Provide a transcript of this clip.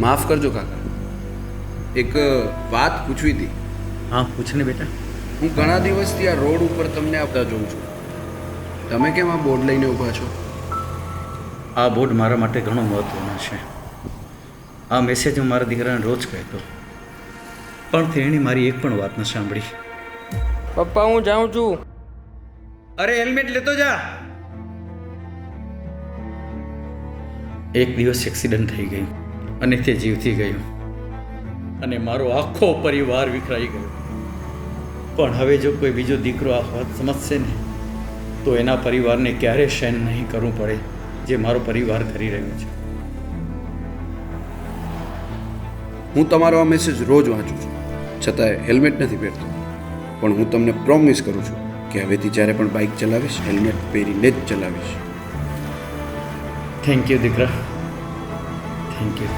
માફ કરજો કાકા, એક વાત પૂછવી હતી. હા પૂછ ને બેટા. હું ઘણા દિવસથી આ રોડ ઉપર તમને આવતા જોઉં છું. તમે કેમ આ બોર્ડ લઈને ઊભા છો? આ બોર્ડ મારા માટે ઘણો મહત્ત્વનો છે. આ મેસેજ હું મારા દીકરાને રોજ કહેતો, પણ તેણે મારી એક પણ વાત ન સાંભળી. પપ્પા હું જાઉં છું. અરે હેલ્મેટ લેતો જા. એક દિવસ એક્સિડન્ટ થઈ ગયું અને તે જીવથી ગયું અને મારો આખો પરિવાર વિખરાઈ ગયો. પણ હવે જો કોઈ બીજો દીકરો આ વાત સમજશે ને તો એના પરિવારને ક્યારે સહન નહીં કરવું પડે જે મારો પરિવાર કરી રહ્યો છે. હું તમારો આ મેસેજ રોજ વાંચું છું, છતાંય હેલ્મેટ નથી પહેરતો. પણ હું તમને પ્રોમિસ કરું છું કે હવેથી જ્યારે પણ બાઇક ચલાવીશ હેલ્મેટ પહેરીને જ ચલાવીશ. થેન્ક યુ દીકરા, થેન્ક યુ.